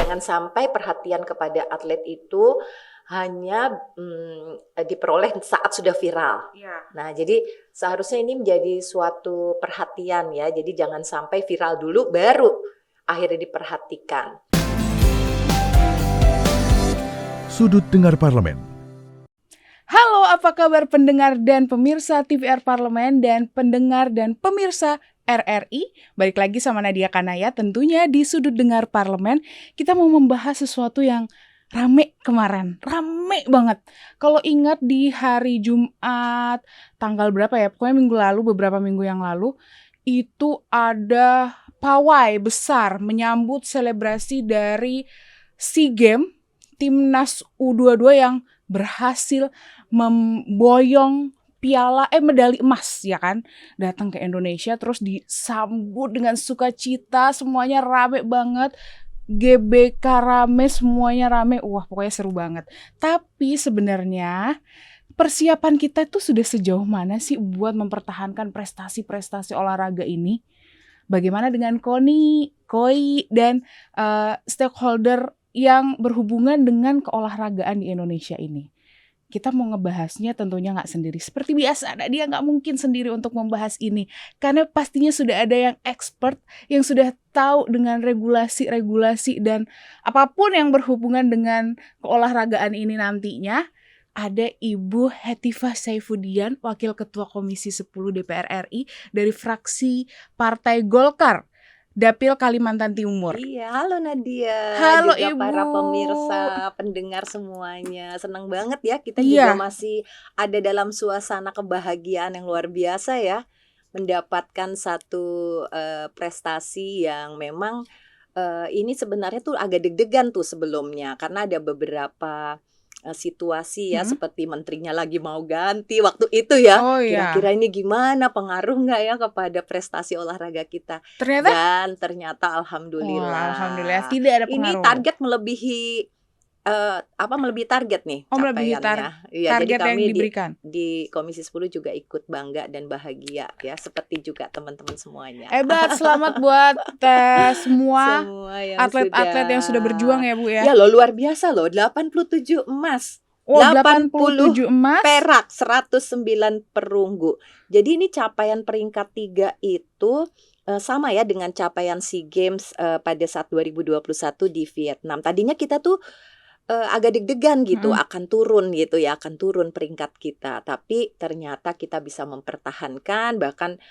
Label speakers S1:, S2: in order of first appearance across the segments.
S1: Jangan sampai perhatian kepada atlet itu hanya diperoleh saat sudah viral.
S2: Iya.
S1: Nah, jadi seharusnya ini menjadi suatu perhatian ya. Jadi jangan sampai viral dulu baru akhirnya diperhatikan.
S3: Sudut Dengar Parlemen.
S2: Halo, apa kabar pendengar dan pemirsa TVR Parlemen dan pendengar dan pemirsa RRI? Balik lagi sama Nadia Kanaya tentunya di Sudut Dengar Parlemen. Kita mau membahas sesuatu yang rame kemarin, rame banget. Kalau ingat di hari Jumat, tanggal berapa ya? Pokoknya minggu lalu, beberapa minggu yang lalu, itu ada pawai besar menyambut selebrasi dari SEA Games, Timnas U22 yang berhasil memboyong medali emas ya kan, datang ke Indonesia terus disambut dengan sukacita, semuanya rame banget. GBK rame, semuanya rame. Wah, pokoknya seru banget. Tapi sebenarnya persiapan kita tuh sudah sejauh mana sih buat mempertahankan prestasi-prestasi olahraga ini? Bagaimana dengan KOI dan stakeholder yang berhubungan dengan keolahragaan di Indonesia ini? Kita mau ngebahasnya tentunya nggak sendiri. Seperti biasa, dia nggak mungkin sendiri untuk membahas ini. Karena pastinya sudah ada yang expert, yang sudah tahu dengan regulasi-regulasi dan apapun yang berhubungan dengan keolahragaan ini nantinya. Ada Ibu Hetifah Saifuddin, Wakil Ketua Komisi 10 DPR RI dari fraksi Partai Golkar, Dapil Kalimantan Timur.
S1: Iya, halo Nadia.
S2: Halo
S1: juga
S2: Ibu.
S1: Para pemirsa, pendengar semuanya. Senang banget ya kita
S2: Iya.
S1: juga masih ada dalam suasana kebahagiaan yang luar biasa ya. Mendapatkan satu prestasi yang memang ini sebenarnya tuh agak deg-degan tuh sebelumnya. Karena ada beberapa situasi ya, seperti menterinya lagi mau ganti waktu itu ya.
S2: Oh iya.
S1: Kira-kira ini gimana, pengaruh nggak ya kepada prestasi olahraga kita?
S2: Ternyata
S1: Dan ternyata alhamdulillah.
S2: alhamdulillah tidak ada
S1: Ini
S2: pengaruh.
S1: target melebihi melebihi target nih
S2: melebihi
S1: capaiannya. Iya,
S2: target
S1: jadi kami
S2: yang diberikan.
S1: di Komisi 10 juga ikut bangga dan bahagia ya, seperti juga teman-teman semuanya.
S2: Hebat, selamat buat semua
S1: yang
S2: atlet-atlet yang sudah berjuang ya Bu ya.
S1: Ya loh, luar biasa loh, 87 emas.
S2: Oh, 87 emas,
S1: perak, 109 perunggu. Jadi ini capaian peringkat 3 itu sama ya dengan capaian SEA Games pada saat 2021 di Vietnam. Tadinya kita tuh agak deg-degan gitu, akan turun gitu ya, akan turun peringkat kita. Tapi ternyata kita bisa mempertahankan, bahkan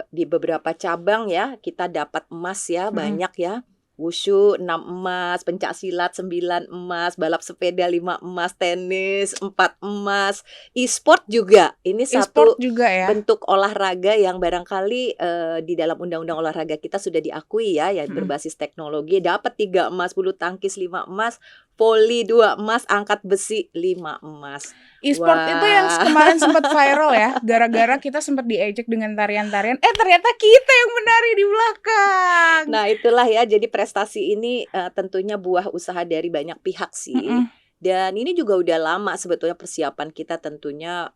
S1: di beberapa cabang ya kita dapat emas ya, banyak ya. Wushu 6 emas, pencak silat 9 emas, balap sepeda 5 emas, tenis 4 emas, e-sport juga. Ini satu
S2: juga ya.
S1: bentuk olahraga yang barangkali di dalam undang-undang olahraga kita sudah diakui ya, yang berbasis teknologi. Dapat 3 emas, bulu tangkis 5 emas, voli 2 emas, angkat besi 5 emas.
S2: E-sport itu yang kemarin sempat viral ya, gara-gara kita sempat diejek dengan tarian-tarian. Ternyata kita yang menari di belakang.
S1: Nah itulah ya, jadi prestasi ini tentunya buah usaha dari banyak pihak sih. Dan ini juga udah lama sebetulnya persiapan kita, tentunya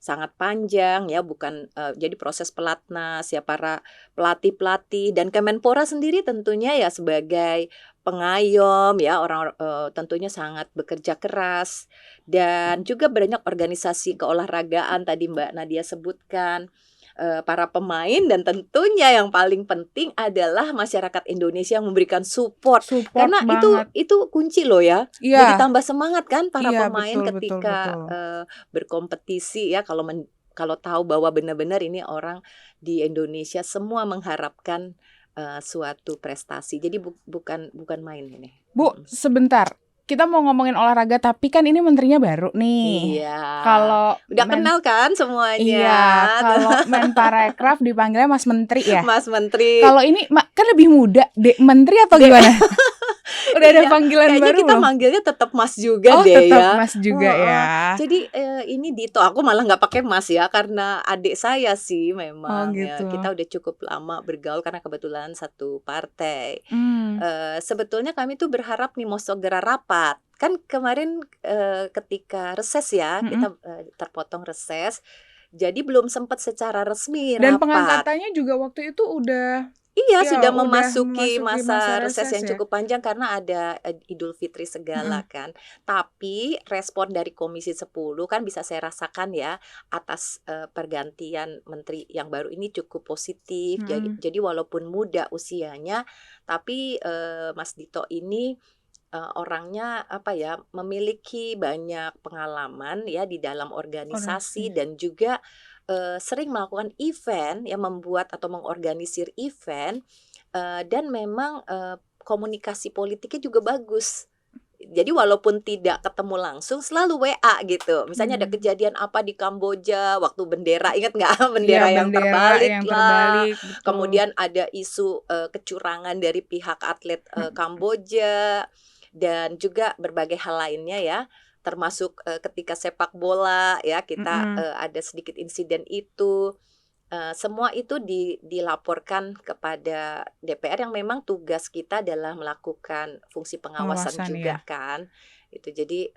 S1: sangat panjang ya, bukan jadi proses pelatnas ya, para pelatih-pelatih dan Kemenpora sendiri tentunya ya sebagai pengayom ya, orang tentunya sangat bekerja keras. Dan juga banyak organisasi keolahragaan tadi Mbak Nadia sebutkan, para pemain, dan tentunya yang paling penting adalah masyarakat Indonesia yang memberikan support karena
S2: banget.
S1: itu kunci loh ya.
S2: Iya.
S1: Jadi tambah semangat kan para pemain
S2: betul,
S1: ketika
S2: betul.
S1: berkompetisi ya, kalau tahu bahwa benar-benar ini orang di Indonesia semua mengharapkan suatu prestasi. Jadi bukan main ini.
S2: Bu, sebentar. Kita mau ngomongin olahraga, tapi kan ini menterinya baru nih.
S1: Iya.
S2: Kalau
S1: udah kenal kan semuanya.
S2: Iya, kalau Menparekraf dipanggilnya Mas Menteri ya.
S1: Mas Menteri.
S2: Kalau ini kan lebih muda, Dek Menteri atau gimana? Udah ada panggilan
S1: kayaknya
S2: baru
S1: kita
S2: loh.
S1: manggilnya tetap Mas juga deh
S2: tetap
S1: ya.
S2: Mas juga ya.
S1: Jadi ini Dito, aku malah nggak pakai Mas ya, karena adik saya sih memang.
S2: Gitu.
S1: Ya, kita udah cukup lama bergaul karena kebetulan satu partai. Sebetulnya kami tuh berharap nih mau segera rapat. Kan kemarin ketika reses ya, kita terpotong reses. Jadi belum sempat secara resmi
S2: Dan
S1: rapat.
S2: pengangkatannya juga waktu itu udah
S1: Iya,
S2: Ya,
S1: sudah
S2: udah
S1: memasuki
S2: memasuki masa
S1: masa reses
S2: reses
S1: yang
S2: ya?
S1: cukup panjang karena ada, Idul Fitri
S2: Mhm,
S1: segala kan. Tapi respon dari Komisi 10 kan bisa saya rasakan ya atas, pergantian menteri yang baru ini cukup positif.
S2: mhm.
S1: Jadi walaupun muda usianya, tapi, Mas Dito ini, orangnya apa ya, memiliki banyak pengalaman ya di dalam organisasi
S2: Koneksi.
S1: dan juga, sering melakukan event ya, membuat atau mengorganisir event, dan memang, komunikasi politiknya juga bagus. Jadi walaupun tidak ketemu langsung selalu WA gitu. Misalnya ada
S2: Mmm.
S1: kejadian apa di Kamboja waktu bendera, ingat nggak?
S2: Iya,
S1: Bendera yang
S2: bendera
S1: terbalik
S2: yang
S1: lah,
S2: terbalik, betul.
S1: kemudian ada isu, kecurangan dari pihak atlet,
S2: Mhm,
S1: Kamboja, dan juga berbagai hal lainnya ya, termasuk, ketika sepak bola ya kita,
S2: mhm.
S1: ada sedikit insiden itu. Semua itu dilaporkan kepada DPR yang memang tugas kita adalah melakukan fungsi pengawasan
S2: Pengawasan ya.
S1: juga kan, itu. Jadi,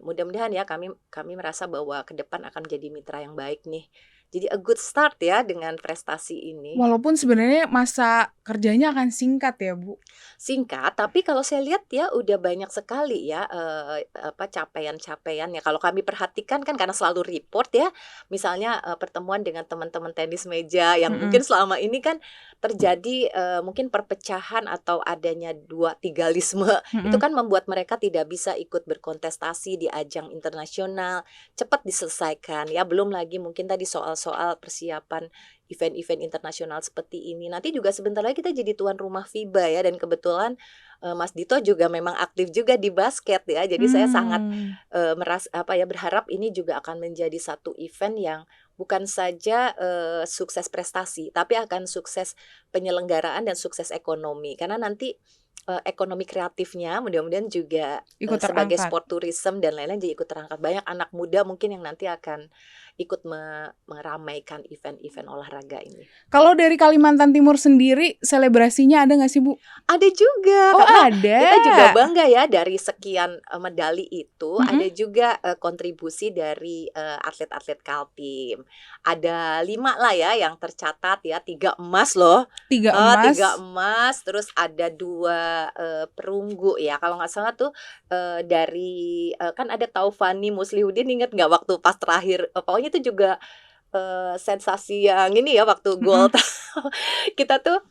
S1: mudah-mudahan ya kami kami merasa bahwa ke depan akan menjadi mitra yang baik nih. Jadi a good start ya dengan prestasi ini.
S2: Walaupun sebenarnya masa kerjanya akan singkat ya, Bu?
S1: Singkat, tapi kalau saya lihat ya udah banyak sekali ya, apa, capaian-capaiannya. Kalau kami perhatikan kan karena selalu report ya, misalnya, pertemuan dengan teman-teman tenis meja yang mungkin
S2: Mhm,
S1: selama ini kan terjadi, mungkin perpecahan atau adanya 2 3-lisme, itu
S2: mhm.
S1: kan membuat mereka tidak bisa ikut berkontestasi di ajang internasional, cepat diselesaikan ya. Belum lagi mungkin tadi soal-soal persiapan event-event internasional seperti ini. Nanti juga sebentar lagi kita jadi tuan rumah FIBA ya, dan kebetulan, Mas Dito juga memang aktif juga di basket ya. Jadi saya sangat,
S2: Mmm,
S1: apa ya, berharap ini juga akan menjadi satu event yang bukan saja, sukses prestasi, tapi akan sukses penyelenggaraan dan sukses ekonomi. Karena nanti, ekonomi kreatifnya mudah-mudahan juga,
S2: ikut
S1: sebagai
S2: terangkat.
S1: sport tourism dan lain-lain jadi ikut terangkat. Banyak anak muda mungkin yang nanti akan ikut meramaikan event-event olahraga ini.
S2: Kalau dari Kalimantan Timur sendiri, selebrasinya ada nggak sih, Bu?
S1: Ada juga,
S2: Oh,
S1: karena kita juga
S2: ada?
S1: bangga ya dari sekian, medali itu ada
S2: Mhm.
S1: juga, kontribusi dari, atlet-atlet Kaltim. Ada 5 lah ya yang tercatat ya, 3 emas loh,
S2: 3
S1: 3
S2: emas.
S1: emas, terus ada 2 perunggu ya, kalau nggak salah tuh, dari, kan ada Taufani Muslihudin, inget nggak waktu pas terakhir, pokoknya itu juga, sensasi yang ini ya waktu gol
S2: Mhm.
S1: kita tuh,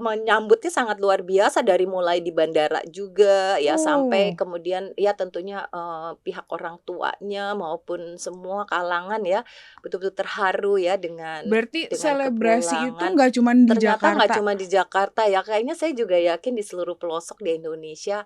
S1: menyambutnya sangat luar biasa dari mulai di bandara juga ya, sampai
S2: Oh,
S1: kemudian ya tentunya, pihak orang tuanya maupun semua kalangan ya, betul-betul terharu ya
S2: berarti
S1: dengan
S2: selebrasi itu
S1: kepulangan.
S2: nggak cuman di
S1: Ternyata nggak
S2: Jakarta?
S1: cuma di Jakarta ya, kayaknya saya juga yakin di seluruh pelosok di Indonesia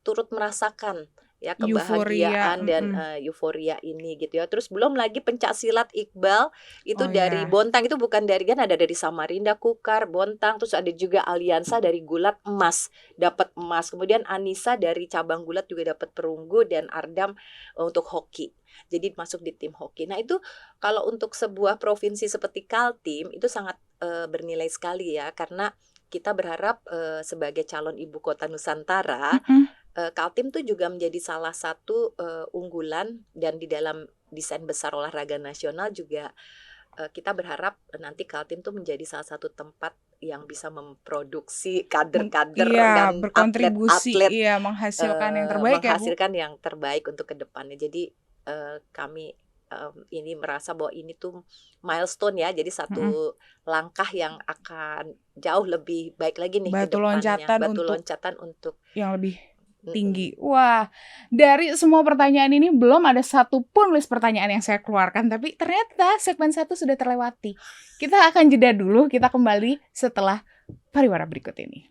S1: turut merasakan ya
S2: Euforia,
S1: kebahagiaan dan,
S2: mhm.
S1: euforia ini gitu ya. Terus belum lagi pencaksilat Iqbal itu
S2: Oh
S1: dari
S2: ya,
S1: Bontang, itu bukan dari, kan ada dari Samarinda, Kukar, Bontang, terus ada juga Aliansa dari Gulat emas, dapat emas. Kemudian Anissa dari cabang Gulat juga dapat perunggu, dan Ardam, untuk hoki. Jadi masuk di tim hoki. Nah itu kalau untuk sebuah provinsi seperti Kaltim itu sangat, bernilai sekali ya, karena kita berharap, sebagai calon ibu kota Nusantara,
S2: mhm.
S1: Kaltim tuh juga menjadi salah satu, unggulan, dan di dalam desain besar olahraga nasional juga, kita berharap nanti Kaltim tuh menjadi salah satu tempat yang bisa memproduksi kader-kader
S2: Iya,
S1: dan
S2: berkontribusi,
S1: atlet-atlet,
S2: iya, menghasilkan yang terbaik ya, Bu?
S1: menghasilkan yang terbaik untuk ke depannya. Jadi, kami, ini merasa bahwa ini tuh milestone ya, jadi
S2: Mhm.
S1: satu langkah yang akan jauh lebih baik lagi nih ke
S2: Batu
S1: depannya,
S2: loncatan
S1: batu
S2: untuk
S1: loncatan untuk
S2: yang lebih
S1: mhm.
S2: tinggi. Wah, dari semua pertanyaan ini belum ada satu pun list pertanyaan yang saya keluarkan, tapi ternyata segmen satu sudah terlewati. Kita akan jeda dulu, kita kembali setelah pariwara berikut ini.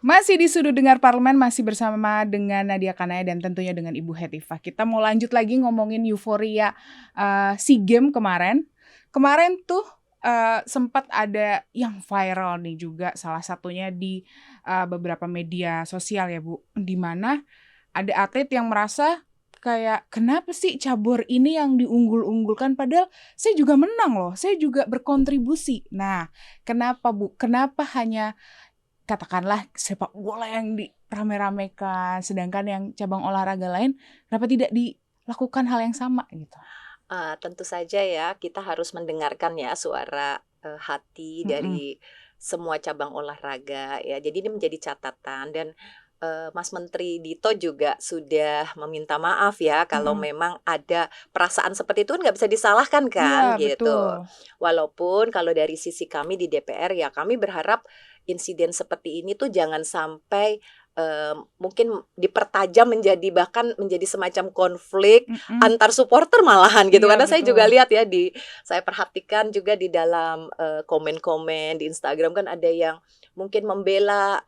S2: Masih di Sudut Dengar Parlemen, masih bersama dengan Nadia Kanaya dan tentunya dengan Ibu Hetifah. Kita mau lanjut lagi ngomongin euforia SEA Games kemarin. Kemarin tuh sempat ada yang viral nih juga, salah satunya di beberapa media sosial ya Bu, di mana ada atlet yang merasa kayak kenapa sih cabur ini yang diunggul-unggulkan padahal saya juga menang loh, saya juga berkontribusi. Nah, kenapa Bu? Kenapa hanya katakanlah sepak bola yang dirame-ramekan, sedangkan yang cabang olahraga lain kenapa tidak dilakukan hal yang sama gitu?
S1: Tentu saja ya, kita harus mendengarkan ya suara, hati
S2: Mhm.
S1: dari semua cabang olahraga ya. Jadi ini menjadi catatan dan, Mas Menteri Dito juga sudah meminta maaf ya kalau
S2: Mhm.
S1: memang ada perasaan seperti itu kan nggak bisa disalahkan
S2: Iya,
S1: kan
S2: betul.
S1: gitu. Walaupun kalau dari sisi kami di DPR ya kami berharap insiden seperti ini tuh jangan sampai, mungkin dipertajam menjadi bahkan menjadi semacam konflik
S2: Mhm.
S1: antar supporter malahan gitu,
S2: Iya,
S1: karena saya juga
S2: betul.
S1: lihat ya saya perhatikan juga di dalam, komen-komen di Instagram kan ada yang mungkin membela,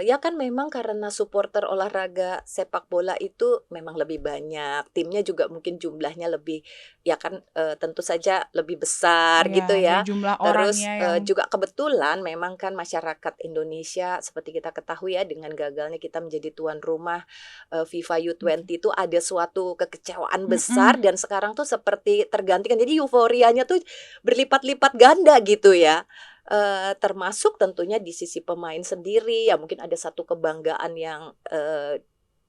S1: ya kan memang karena supporter olahraga sepak bola itu memang lebih banyak, timnya juga mungkin jumlahnya lebih ya kan, tentu saja lebih besar
S2: Iya,
S1: gitu
S2: dari
S1: ya.
S2: jumlah orangnya
S1: Terus,
S2: yang
S1: juga kebetulan memang kan masyarakat Indonesia seperti kita ketahui ya dengan gagalnya kita menjadi tuan rumah FIFA U20 itu ada suatu kekecewaan besar
S2: mhm.
S1: dan sekarang tuh seperti tergantikan. Jadi euforianya tuh berlipat-lipat ganda gitu ya. Termasuk tentunya di sisi pemain sendiri, ya mungkin ada satu kebanggaan yang,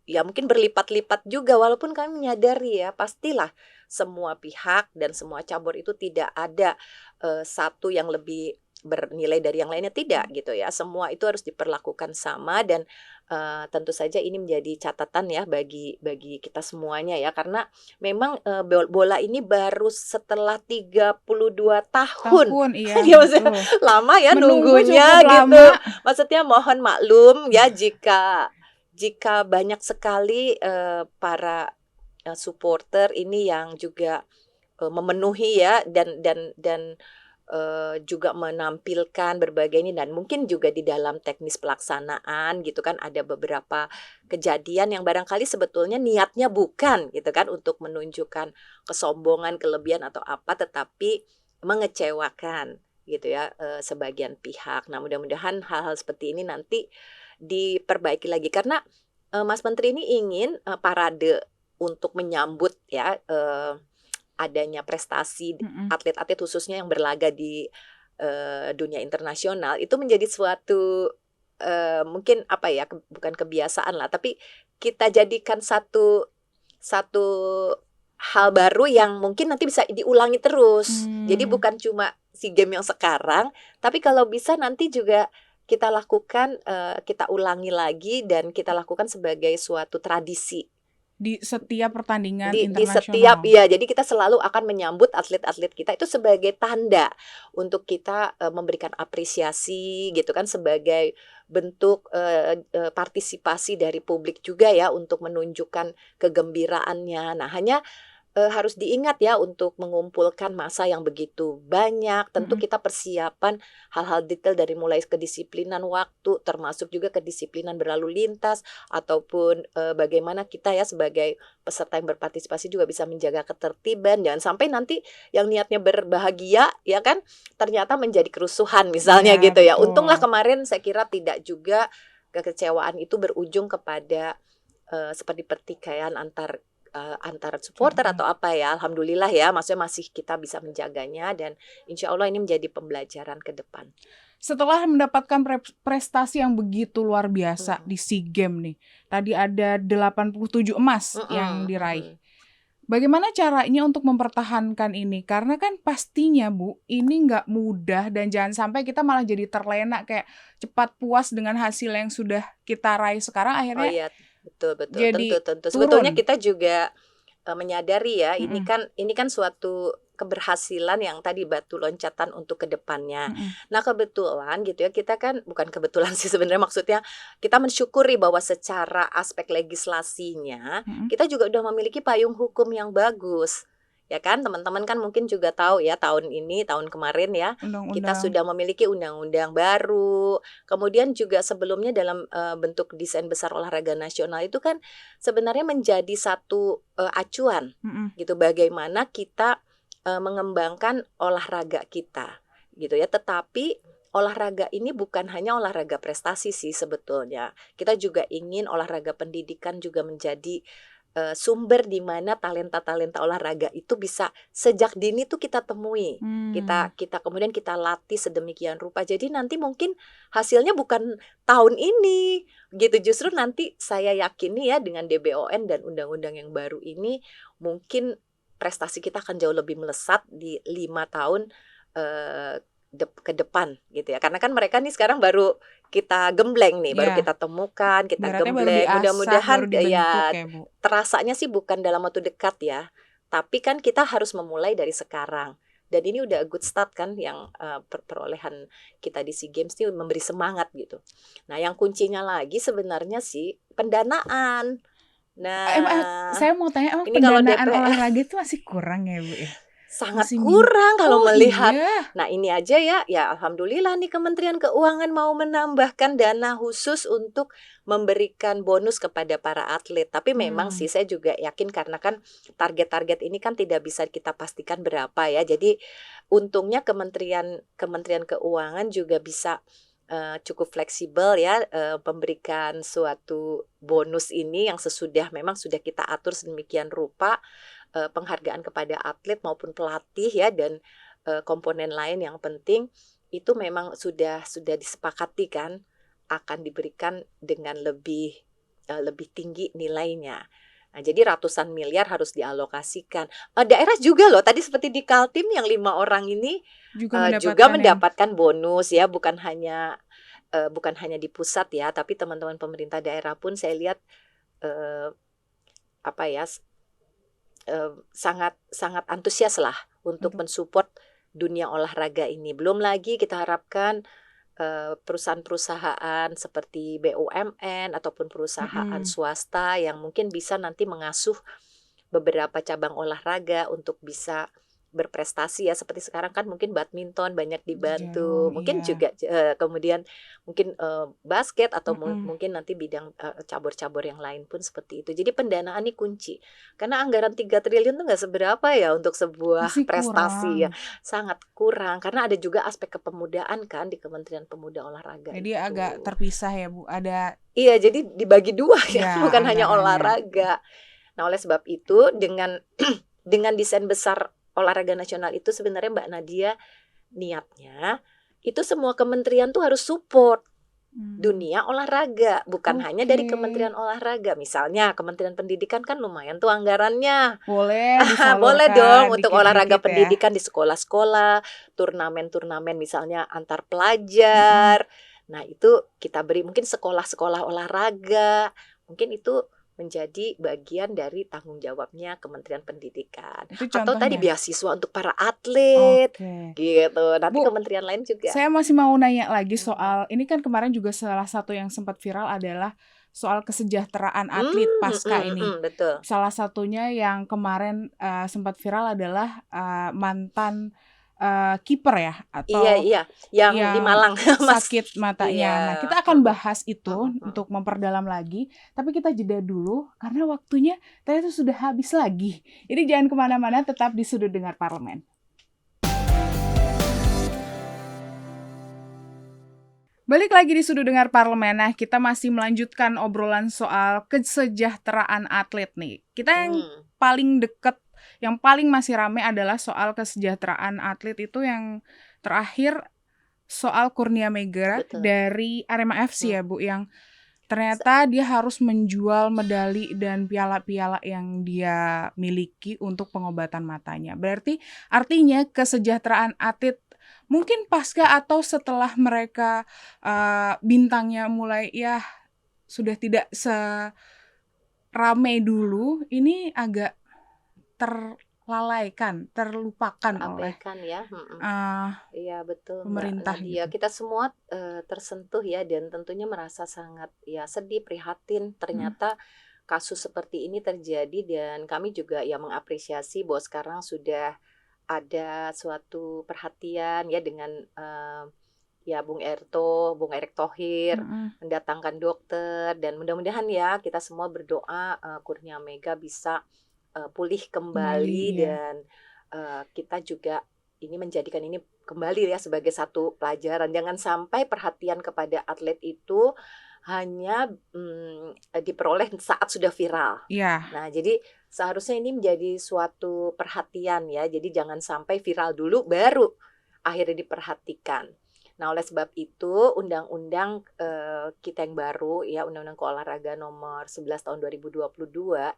S1: ya mungkin berlipat-lipat juga walaupun kami menyadari ya pastilah semua pihak dan semua cabur itu tidak ada, satu yang lebih bernilai dari yang lainnya, tidak gitu ya. Semua itu harus diperlakukan sama dan, tentu saja ini menjadi catatan ya bagi kita semuanya ya karena memang, bola ini baru setelah 32 tahun.
S2: Tahun, iya,
S1: Ya maksudnya
S2: betul.
S1: lama ya
S2: Menunggu cukup
S1: nunggunya gitu.
S2: lama.
S1: Maksudnya mohon maklum ya jika banyak sekali, para, supporter ini yang juga, memenuhi ya dan juga menampilkan berbagai ini dan mungkin juga di dalam teknis pelaksanaan gitu kan ada beberapa kejadian yang barangkali sebetulnya niatnya bukan gitu kan untuk menunjukkan kesombongan, kelebihan atau apa, tetapi mengecewakan gitu ya, sebagian pihak. Nah mudah-mudahan hal-hal seperti ini nanti diperbaiki lagi karena, Mas Menteri ini ingin, parade untuk menyambut ya, adanya prestasi
S2: Mhm.
S1: atlet-atlet khususnya yang berlaga di, dunia internasional itu menjadi suatu, mungkin apa ya, bukan kebiasaan lah, tapi kita jadikan satu satu hal baru yang mungkin nanti bisa diulangi terus. Jadi
S2: Mmm.
S1: bukan cuma SEA Games yang sekarang, tapi kalau bisa nanti juga kita lakukan, kita ulangi lagi dan kita lakukan sebagai suatu tradisi.
S2: Di setiap pertandingan
S1: Di setiap
S2: internasional.
S1: iya, jadi kita selalu akan menyambut atlet-atlet kita itu sebagai tanda untuk kita, memberikan apresiasi gitu kan sebagai bentuk, partisipasi dari publik juga ya untuk menunjukkan kegembiraannya. Nah hanya harus diingat ya untuk mengumpulkan massa yang begitu banyak, tentu
S2: Mhm.
S1: kita persiapan hal-hal detail dari mulai kedisiplinan waktu, termasuk juga kedisiplinan berlalu lintas, ataupun, bagaimana kita ya sebagai peserta yang berpartisipasi juga bisa menjaga ketertiban, jangan sampai nanti yang niatnya berbahagia ya kan, ternyata menjadi kerusuhan
S2: Iya,
S1: misalnya gitu ya. Untunglah
S2: betul.
S1: kemarin saya kira tidak juga kekecewaan itu berujung kepada seperti pertikaian antar supporter
S2: Mhm.
S1: atau apa ya, alhamdulillah ya, maksudnya masih kita bisa menjaganya dan insya Allah ini menjadi pembelajaran ke depan.
S2: Setelah mendapatkan prestasi yang begitu luar biasa
S1: Mhm,
S2: di SEA Games nih, tadi ada 87 emas yang
S1: mhm
S2: diraih.
S1: mhm.
S2: Bagaimana caranya untuk mempertahankan ini? Karena kan pastinya Bu, ini nggak mudah dan jangan sampai kita malah jadi terlena kayak cepat puas dengan hasil yang sudah kita raih sekarang
S1: Oh
S2: akhirnya
S1: iya, betul betul, tentu
S2: jadi
S1: tentu. Sebetulnya
S2: turun.
S1: kita juga, menyadari ya,
S2: Mhm.
S1: ini kan suatu keberhasilan yang tadi batu loncatan untuk ke depannya.
S2: Mhm.
S1: Nah, kebetulan gitu ya, kita kan bukan kebetulan sih sebenarnya maksudnya, kita mensyukuri bahwa secara aspek legislasinya,
S2: Mhm.
S1: kita juga udah memiliki payung hukum yang bagus, ya kan. Teman-teman kan mungkin juga tahu ya, tahun ini, tahun kemarin ya, kita
S2: Undang-undang.
S1: sudah memiliki undang-undang baru, kemudian juga sebelumnya dalam, bentuk desain besar olahraga nasional itu kan sebenarnya menjadi satu, acuan
S2: Mhm.
S1: gitu bagaimana kita, mengembangkan olahraga kita gitu ya. Tetapi olahraga ini bukan hanya olahraga prestasi sih sebetulnya. Kita juga ingin olahraga pendidikan juga menjadi, sumber di mana talenta-talenta olahraga itu bisa sejak dini tuh kita temui.
S2: Mmm.
S1: Kita kita kemudian kita latih sedemikian rupa. Jadi nanti mungkin hasilnya bukan tahun ini gitu, justru nanti saya yakini ya dengan DBON dan undang-undang yang baru ini mungkin prestasi kita akan jauh lebih melesat di 5 tahun ke depan gitu ya. Karena kan mereka nih sekarang baru kita gembleng nih, baru kita temukan, kita
S2: Ibaratnya baru
S1: gembleng.
S2: diasah,
S1: Mudah-mudahan
S2: baru dibentuk
S1: ya
S2: ya Bu.
S1: terasanya sih bukan dalam waktu dekat ya. Tapi kan kita harus memulai dari sekarang. Dan ini udah good start kan yang perolehan kita di SEA Games ini memberi semangat gitu. Nah, yang kuncinya lagi sebenarnya sih pendanaan. Nah,
S2: Saya mau tanya, emang
S1: ini kalau
S2: pendanaan
S1: DPR
S2: olahraga itu masih kurang ya Bu ya?
S1: sangat
S2: Masih
S1: kurang kalau melihat.
S2: Iya.
S1: Nah, ini aja ya alhamdulillah nih Kementerian Keuangan mau menambahkan dana khusus untuk memberikan bonus kepada para atlet. Tapi memang sih saya juga yakin karena kan target-target ini kan tidak bisa kita pastikan berapa ya. Jadi untungnya Kementerian Keuangan juga bisa cukup fleksibel ya memberikan suatu bonus ini yang memang sudah kita atur sedemikian rupa, penghargaan kepada atlet maupun pelatih ya, dan komponen lain yang penting itu memang sudah disepakati kan akan diberikan dengan lebih tinggi nilainya. Nah, jadi ratusan miliar harus dialokasikan. Daerah juga loh, tadi seperti di Kaltim yang 5 orang ini juga mendapatkan bonus ya, bukan hanya di pusat ya, tapi teman-teman pemerintah daerah pun saya lihat sangat antusias lah untuk mensupport dunia olahraga ini. Belum lagi kita harapkan perusahaan-perusahaan seperti BUMN ataupun perusahaan swasta yang mungkin bisa nanti mengasuh beberapa cabang olahraga untuk bisa berprestasi ya, seperti sekarang kan mungkin badminton banyak dibantu, mungkin juga kemudian mungkin basket atau mungkin nanti bidang cabur-cabur yang lain pun seperti itu. Jadi pendanaan ini kunci, karena anggaran 3 triliun itu nggak seberapa ya untuk sebuah prestasi ya, sangat kurang, karena ada juga aspek kepemudaan kan di Kementerian Pemuda Olahraga.
S2: Jadi
S1: itu
S2: agak terpisah ya Bu, ada.
S1: Iya, jadi dibagi 2 ya, bukan hanya olahraga. Nah, oleh sebab itu dengan desain besar olahraga nasional itu sebenarnya Mbak Nadia, niatnya itu semua kementerian tuh harus support dunia olahraga, bukan hanya dari Kementerian Olahraga. Misalnya Kementerian Pendidikan kan lumayan tuh anggarannya.
S2: Boleh
S1: boleh dong untuk olahraga
S2: ya.
S1: pendidikan di sekolah-sekolah, turnamen-turnamen misalnya antar pelajar. Nah, itu kita beri mungkin sekolah-sekolah olahraga. Mungkin itu menjadi bagian dari tanggung jawabnya Kementerian Pendidikan. Atau tadi beasiswa untuk para atlet, gitu. Nanti kementerian lain juga.
S2: Saya masih mau nanya lagi soal, ini kan kemarin juga salah satu yang sempat viral adalah soal kesejahteraan atlet pasca ini.
S1: Betul.
S2: Salah satunya yang kemarin sempat viral adalah mantan kiper ya, atau
S1: yang di Malang
S2: sakit matanya. Nah, kita akan bahas itu untuk memperdalam lagi, tapi kita jeda dulu karena waktunya ternyata sudah habis lagi. Jadi jangan kemana-mana, tetap di Sudut Dengar Parlemen. Balik lagi di Sudut Dengar Parlemen. Nah, kita masih melanjutkan obrolan soal kesejahteraan atlet nih. Kita yang paling dekat, yang paling masih rame adalah soal kesejahteraan atlet itu yang terakhir soal Kurnia Mega dari Arema FC ya Bu, yang ternyata dia harus menjual medali dan piala-piala yang dia miliki untuk pengobatan matanya. Berarti artinya kesejahteraan atlet mungkin pasca atau setelah mereka bintangnya mulai ya sudah tidak seramai dulu, ini agak terlupakan oleh
S1: ya. Iya betul
S2: pemerintah
S1: Mbak.
S2: gitu.
S1: Kita semua tersentuh ya, dan tentunya merasa sangat ya sedih, prihatin ternyata kasus seperti ini terjadi, dan kami juga ya mengapresiasi bahwa sekarang sudah ada suatu perhatian ya dengan ya Bung Erick Thohir mendatangkan dokter, dan mudah-mudahan ya kita semua berdoa Kurnia Mega bisa pulih kembali dan kita juga ini menjadikan ini kembali ya sebagai satu pelajaran. Jangan sampai perhatian kepada atlet itu hanya diperoleh saat sudah viral. Nah, jadi seharusnya ini menjadi suatu perhatian ya. Jadi jangan sampai viral dulu baru akhirnya diperhatikan. Nah, oleh sebab itu undang-undang kita yang baru ya, Undang-Undang Keolahragaan nomor 11 tahun 2022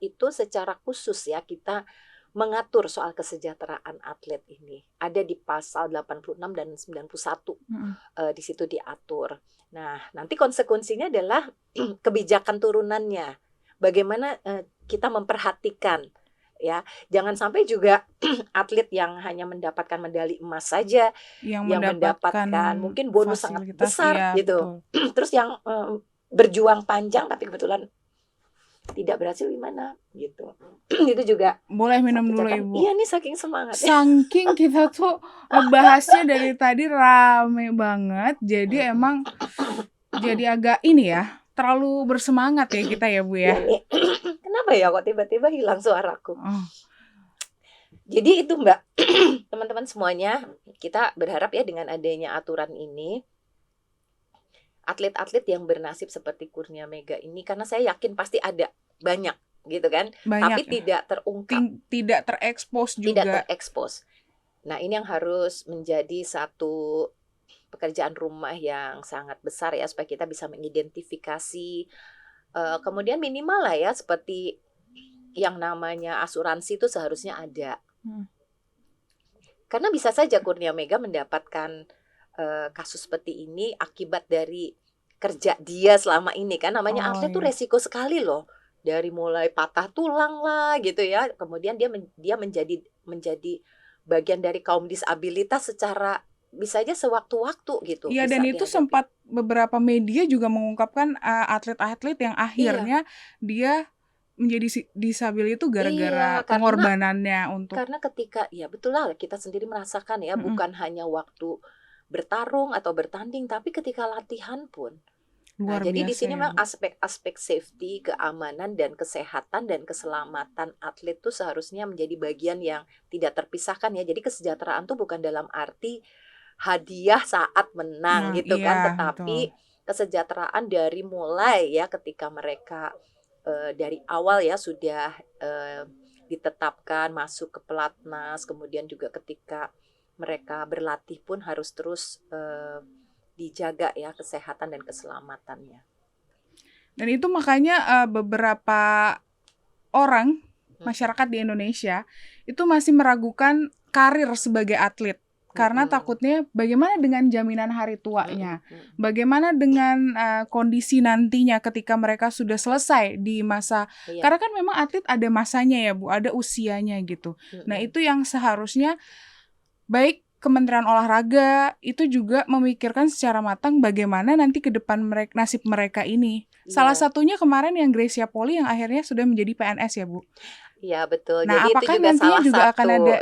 S1: itu secara khusus ya kita mengatur soal kesejahteraan atlet ini. Ada di pasal 86 dan 91. Di situ diatur. Nah, nanti konsekuensinya adalah kebijakan turunannya. Bagaimana kita memperhatikan, ya, jangan sampai juga atlet yang hanya mendapatkan medali emas saja yang mendapatkan mungkin bonus sangat besar
S2: ya,
S1: gitu. Terus yang berjuang panjang tapi kebetulan tidak berhasil gimana gitu. Itu juga
S2: boleh minum dulu Ibu.
S1: Iya nih, saking semangat.
S2: Saking kita tuh ngebahasnya dari tadi rame banget. Jadi emang jadi agak ini ya, terlalu bersemangat ya kita ya Bu ya.
S1: Kenapa ya kok tiba-tiba hilang suaraku? Jadi itu Mbak, teman-teman semuanya, kita berharap ya dengan adanya aturan ini, atlet-atlet yang bernasib seperti Kurnia Mega ini, karena saya yakin pasti ada banyak gitu kan, tapi tidak terungkap,
S2: tidak terekspos juga.
S1: Tidak terekspos. Nah, ini yang harus menjadi satu pekerjaan rumah yang sangat besar ya, supaya kita bisa mengidentifikasi, kemudian minimal lah ya, seperti yang namanya asuransi itu seharusnya ada. Karena bisa saja Kurnia Mega mendapatkan kasus seperti ini akibat dari kerja dia selama ini kan, namanya atlet tuh resiko sekali loh, dari mulai patah tulang lah gitu ya, kemudian dia menjadi bagian dari kaum disabilitas secara bisa aja sewaktu-waktu gitu.
S2: Iya, dan itu sempat beberapa media juga mengungkapkan atlet-atlet yang akhirnya dia menjadi disabilitas itu gara-gara pengorbanannya untuk.
S1: Karena ketika ya betul lah, kita sendiri merasakan ya, bukan hanya waktu bertarung atau bertanding, tapi ketika latihan pun. Nah, jadi di sini memang aspek safety, keamanan dan kesehatan dan keselamatan atlet itu seharusnya menjadi bagian yang tidak terpisahkan ya. Jadi kesejahteraan tuh bukan dalam arti hadiah saat menang gitu kan, tetapi kesejahteraan dari mulai ya, ketika mereka dari awal ya sudah ditetapkan masuk ke pelatnas, kemudian juga ketika mereka berlatih pun harus terus dijaga ya kesehatan dan keselamatannya.
S2: Dan itu makanya beberapa orang masyarakat di Indonesia itu masih meragukan karir sebagai atlet. Karena takutnya bagaimana dengan jaminan hari tuanya, bagaimana dengan kondisi nantinya ketika mereka sudah selesai di masa, karena kan memang atlet ada masanya ya Bu, ada usianya gitu. Nah itu yang seharusnya baik Kementerian Olahraga itu juga memikirkan secara matang bagaimana nanti ke depan nasib mereka ini. Salah satunya kemarin yang Gracia Poli yang akhirnya sudah menjadi PNS ya Bu.
S1: Iya betul.
S2: Nah,
S1: jadi
S2: apakah
S1: itu juga
S2: nantinya juga akan ada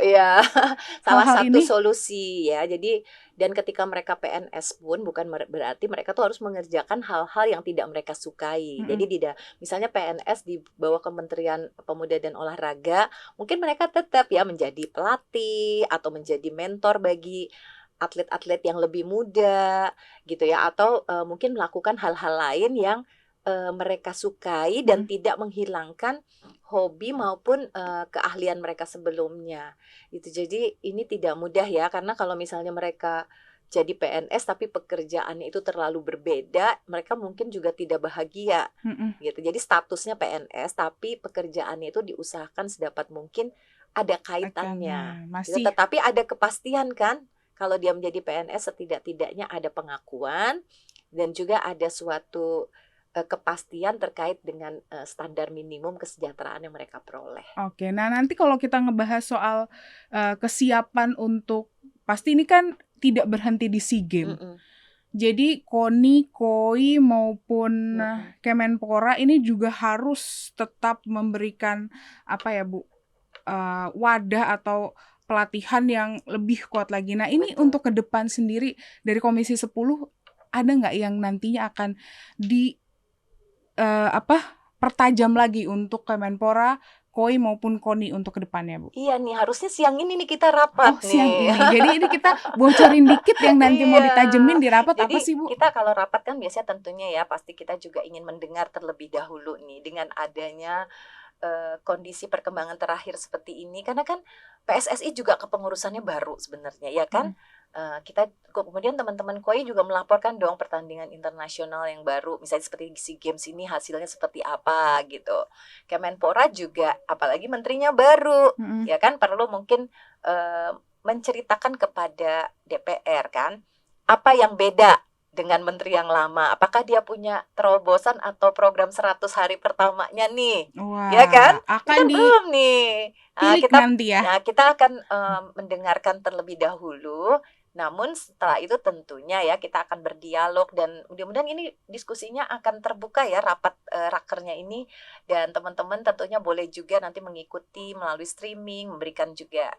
S1: salah satu solusi ya. Jadi dan ketika mereka PNS pun bukan berarti mereka tuh harus mengerjakan hal-hal yang tidak mereka sukai. Jadi misalnya PNS di bawah Kementerian Pemuda dan Olahraga, mungkin mereka tetap ya menjadi pelatih atau menjadi mentor bagi atlet-atlet yang lebih muda gitu ya, atau mungkin melakukan hal-hal lain yang mereka sukai dan tidak menghilangkan hobi maupun keahlian mereka sebelumnya. Itu jadi ini tidak mudah ya, karena kalau misalnya mereka jadi PNS tapi pekerjaannya itu terlalu berbeda, mereka mungkin juga tidak bahagia gitu. Jadi statusnya PNS tapi pekerjaannya itu diusahakan sedapat mungkin ada kaitannya. Gitu. Tetapi ada kepastian kan, kalau dia menjadi PNS setidak-tidaknya ada pengakuan dan juga ada suatu kepastian terkait dengan standar minimum kesejahteraan yang mereka peroleh.
S2: Oke, nah nanti kalau kita ngebahas soal kesiapan untuk, pasti ini kan tidak berhenti di SEA Games. Jadi KONI, KOI maupun Kemenpora ini juga harus tetap memberikan apa ya Bu, wadah atau pelatihan yang lebih kuat lagi. Nah ini untuk ke depan sendiri dari Komisi 10 ada nggak yang nantinya akan pertajam lagi untuk Kemenpora, KOI maupun KONI untuk ke depannya Bu?
S1: Iya nih, harusnya siang ini nih kita rapat nih.
S2: Siang ini. Jadi ini kita bocorin dikit yang nanti mau ditajemin di rapat. Jadi, apa sih Bu?
S1: Kita kalau rapat kan biasanya tentunya ya pasti kita juga ingin mendengar terlebih dahulu nih dengan adanya kondisi perkembangan terakhir seperti ini, karena kan PSSI juga kepengurusannya baru sebenarnya ya kan. Kita kemudian teman-teman KOI juga melaporkan dong pertandingan internasional yang baru, misalnya seperti SEA Games ini hasilnya seperti apa gitu. Kemenpora juga, apalagi menterinya baru, ya kan perlu mungkin menceritakan kepada DPR kan, apa yang beda dengan menteri yang lama. Apakah dia punya terobosan atau program 100 hari pertamanya nih?
S2: Wah,
S1: ya kan?
S2: akan
S1: belum nih.
S2: Kita nanti ya.
S1: Nah, kita akan mendengarkan terlebih dahulu. Namun setelah itu tentunya ya kita akan berdialog dan mudah-mudahan ini diskusinya akan terbuka ya rapat rakernya ini, dan teman-teman tentunya boleh juga nanti mengikuti melalui streaming, memberikan juga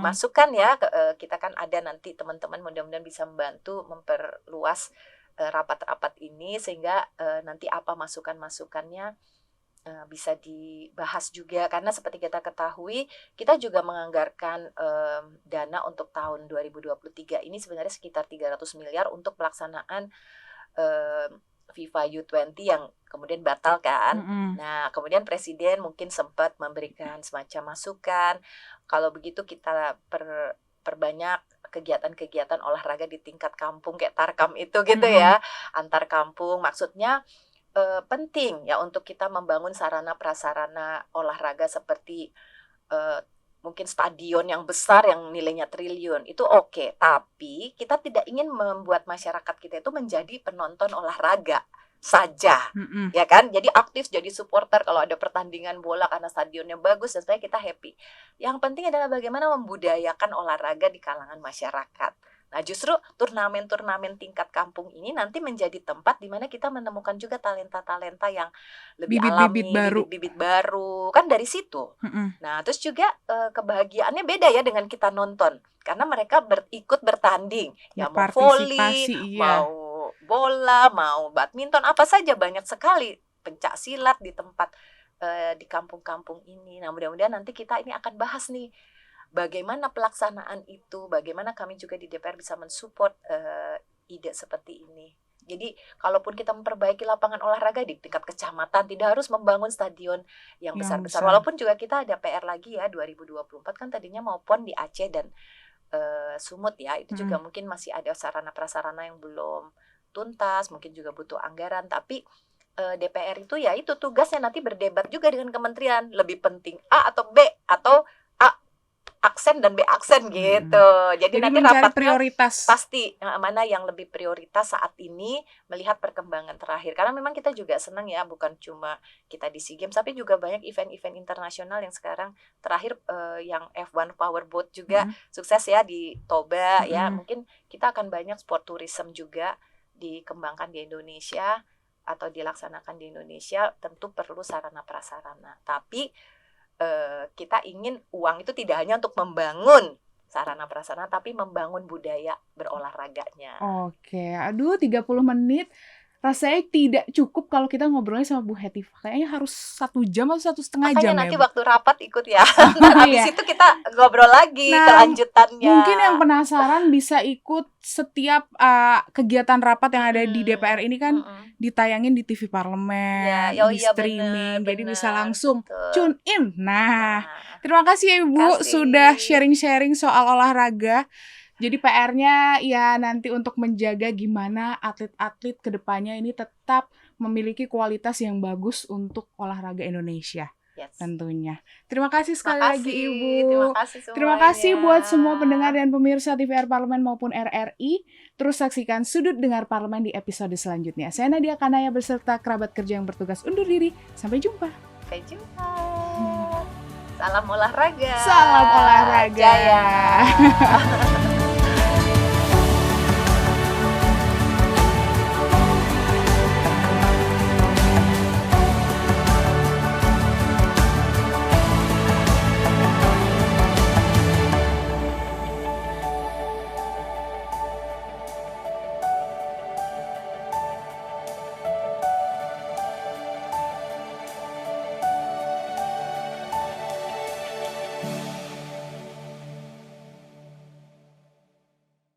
S1: masukan ya. Kita kan ada nanti teman-teman mudah-mudahan bisa membantu memperluas rapat-rapat ini sehingga nanti apa masukan-masukannya bisa dibahas juga, karena seperti kita ketahui kita juga menganggarkan dana untuk tahun 2023 ini sebenarnya sekitar 300 miliar untuk pelaksanaan FIFA U20 yang kemudian batal kan. Nah, kemudian Presiden mungkin sempat memberikan semacam masukan, kalau begitu kita perbanyak kegiatan-kegiatan olahraga di tingkat kampung kayak Tarkam itu gitu ya, antar kampung. Maksudnya penting ya untuk kita membangun sarana prasarana olahraga seperti mungkin stadion yang besar yang nilainya triliun, itu oke. Tapi kita tidak ingin membuat masyarakat kita itu menjadi penonton olahraga saja, ya kan? Jadi aktif, jadi supporter kalau ada pertandingan bola karena stadionnya bagus dan supaya kita happy. Yang penting adalah bagaimana membudayakan olahraga di kalangan masyarakat. Nah, justru turnamen-turnamen tingkat kampung ini nanti menjadi tempat di mana kita menemukan juga talenta-talenta yang lebih alami, bibit-bibit baru, kan dari situ. Nah, terus juga kebahagiaannya beda ya dengan kita nonton, karena mereka ikut bertanding, ya mau voli, mau bola, mau badminton, apa saja, banyak sekali pencak silat di tempat di kampung-kampung ini. Nah, mudah-mudahan nanti kita ini akan bahas nih, bagaimana pelaksanaan itu, bagaimana kami juga di DPR bisa mensupport ide seperti ini. Jadi, kalaupun kita memperbaiki lapangan olahraga di tingkat kecamatan, tidak harus membangun stadion yang besar-besar. Walaupun juga kita ada PR lagi ya, 2024 kan tadinya mau PON di Aceh dan Sumut ya, itu juga mungkin masih ada sarana-prasarana yang belum tuntas, mungkin juga butuh anggaran, tapi DPR itu ya itu tugasnya nanti berdebat juga dengan kementerian, lebih penting A atau B, atau aksen dan B aksen gitu. Jadi nanti rapatnya prioritas pasti mana yang lebih prioritas saat ini melihat perkembangan terakhir. Karena memang kita juga senang ya, bukan cuma kita di SEA Games, tapi juga banyak event-event internasional yang sekarang terakhir yang F1 Powerboat juga sukses ya di Toba ya. Mungkin kita akan banyak sport tourism juga dikembangkan di Indonesia atau dilaksanakan di Indonesia. Tentu perlu sarana prasarana. Tapi kita ingin uang itu tidak hanya untuk membangun sarana prasarana, tapi membangun budaya berolahraganya.
S2: Oke, aduh 30 menit rasanya tidak cukup kalau kita ngobrolnya sama Bu Heti. Kayaknya harus 1 jam atau 1,5 jam.
S1: Makanya nanti waktu rapat ikut ya. Habis itu kita ngobrol lagi kelanjutannya.
S2: Mungkin yang penasaran bisa ikut setiap kegiatan rapat yang ada di DPR ini kan ditayangin di TV Parlemen, di streaming, jadi bisa langsung tune in. Nah, terima kasih ya Ibu sudah sharing-sharing soal olahraga. Jadi PR-nya ya nanti untuk menjaga gimana atlet-atlet kedepannya ini tetap memiliki kualitas yang bagus untuk olahraga Indonesia. Tentunya. Terima kasih sekali lagi Ibu. Terima kasih buat semua pendengar dan pemirsa TVR Parlemen maupun RRI. Terus saksikan Sudut Dengar Parlemen di episode selanjutnya. Saya Nadia Kanaya beserta kerabat kerja yang bertugas undur diri. Sampai jumpa.
S1: Sampai jumpa. Salam olahraga.
S2: Salam olahraga.
S1: Jaya.